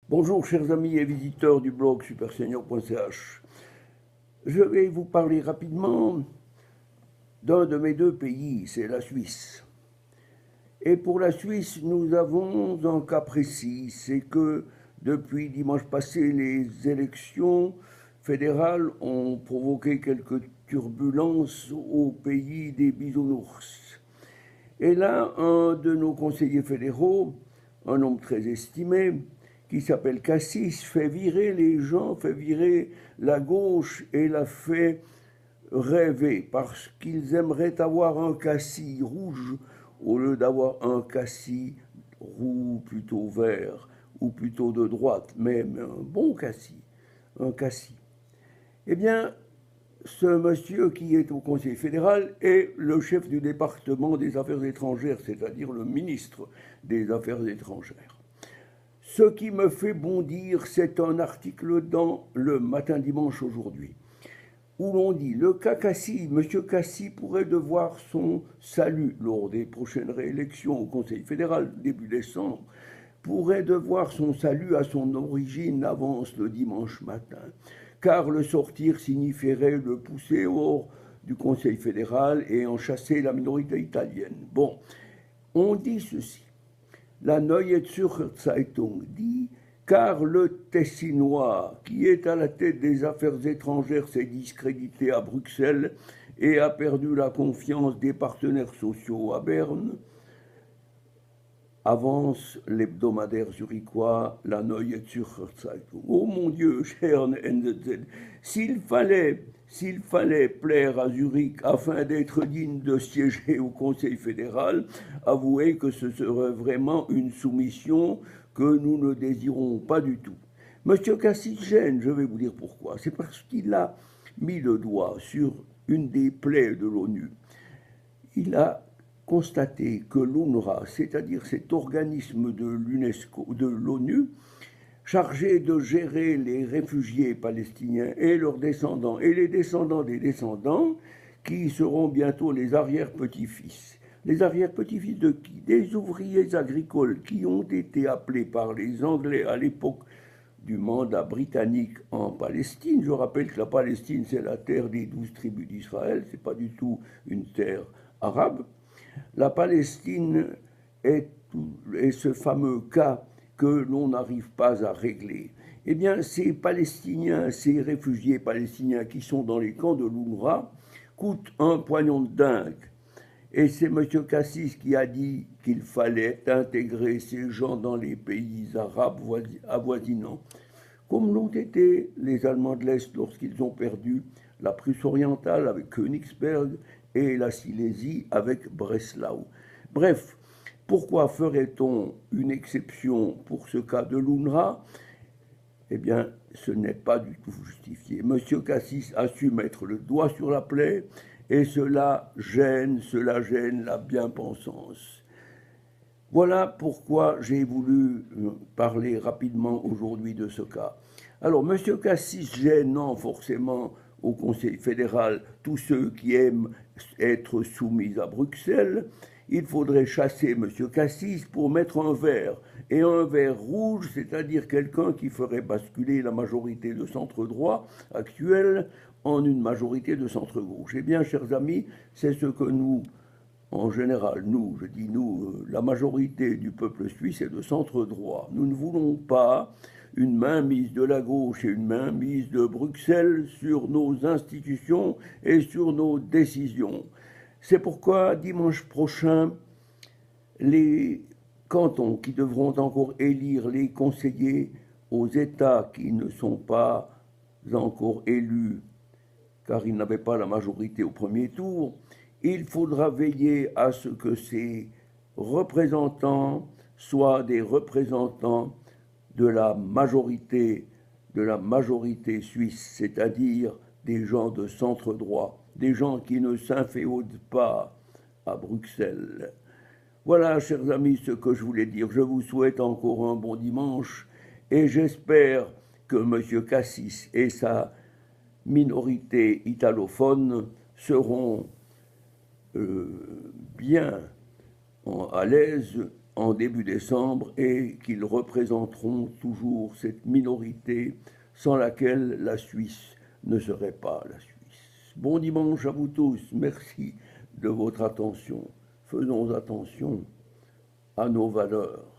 Bonjour chers amis et visiteurs du blog supersenior.ch. Je vais vous parler rapidement d'un de mes deux pays, c'est la Suisse. Et pour la Suisse, nous avons un cas précis, c'est que depuis dimanche passé, les élections fédérales ont provoqué quelques turbulences au pays des bisounours. Et là, un de nos conseillers fédéraux, un homme très estimé, qui s'appelle Cassis, fait virer les gens, fait virer la gauche et la fait rêver, parce qu'ils aimeraient avoir un cassis rouge au lieu d'avoir un cassis roux plutôt vert, ou plutôt de droite, même un bon cassis, un cassis. Eh bien, ce monsieur qui est au Conseil fédéral est le chef du département des affaires étrangères, c'est-à-dire le ministre des Affaires étrangères. Ce qui me fait bondir, c'est un article dans Le Matin Dimanche aujourd'hui, où l'on dit le cas Cassis, M. Cassis pourrait devoir son salut lors des prochaines réélections au Conseil fédéral début décembre, pourrait devoir son salut à son origine avance le dimanche matin, car le sortir signifierait le pousser hors du Conseil fédéral et en chasser la minorité italienne. Bon, on dit ceci. La Neue Zürcher Zeitung dit car le Tessinois, qui est à la tête des affaires étrangères, s'est discrédité à Bruxelles et a perdu la confiance des partenaires sociaux à Berne, avance l'hebdomadaire zurichois, la Neue Zürcher Zeitung. Oh mon Dieu, cher NZZ, s'il fallait plaire à Zurich afin d'être digne de siéger au Conseil fédéral, avouez que ce serait vraiment une soumission que nous ne désirons pas du tout. Monsieur Cassis gêne, je vais vous dire pourquoi. C'est parce qu'il a mis le doigt sur une des plaies de l'ONU. Il a constaté que l'UNRWA, c'est-à-dire cet organisme de l'UNESCO, de l'ONU, chargé de gérer les réfugiés palestiniens et leurs descendants, et les descendants des descendants, qui seront bientôt les arrière-petits-fils. Les arrière-petits-fils de qui? Des ouvriers agricoles qui ont été appelés par les Anglais à l'époque du mandat britannique en Palestine. Je rappelle que la Palestine, c'est la terre des 12 tribus d'Israël, c'est pas du tout une terre arabe. La Palestine est ce fameux cas que l'on n'arrive pas à régler. Eh bien, ces Palestiniens, ces réfugiés palestiniens qui sont dans les camps de l'UNRWA coûtent un poignon de dingue. Et c'est M. Cassis qui a dit qu'il fallait intégrer ces gens dans les pays arabes avoisinants, comme l'ont été les Allemands de l'Est lorsqu'ils ont perdu la Prusse orientale avec Königsberg et la Silésie avec Breslau. Bref, pourquoi ferait-on une exception pour ce cas de l'UNRWA? Eh bien, ce n'est pas du tout justifié. M. Cassis a su mettre le doigt sur la plaie et cela gêne la bien-pensance. Voilà pourquoi j'ai voulu parler rapidement aujourd'hui de ce cas. Alors, M. Cassis gênant forcément au Conseil fédéral tous ceux qui aiment être soumis à Bruxelles, il faudrait chasser M. Cassis pour mettre un vert. Et un vert rouge, c'est-à-dire quelqu'un qui ferait basculer la majorité de centre-droit actuelle en une majorité de centre-gauche. Eh bien, chers amis, c'est ce que nous, en général, nous, je dis nous, la majorité du peuple suisse est de centre-droit. Nous ne voulons pas une mainmise de la gauche et une mainmise de Bruxelles sur nos institutions et sur nos décisions. C'est pourquoi dimanche prochain, les cantons qui devront encore élire les conseillers aux États qui ne sont pas encore élus, car ils n'avaient pas la majorité au premier tour, il faudra veiller à ce que ces représentants soient des représentants de la majorité suisse, c'est-à-dire des gens de centre droit, des gens qui ne s'inféodent pas à Bruxelles. Voilà, chers amis, ce que je voulais dire. Je vous souhaite encore un bon dimanche et j'espère que M. Cassis et sa minorité italophone seront bien à l'aise en début décembre et qu'ils représenteront toujours cette minorité sans laquelle la Suisse ne serait pas la Suisse. Bon dimanche à vous tous, merci de votre attention. Faisons attention à nos valeurs.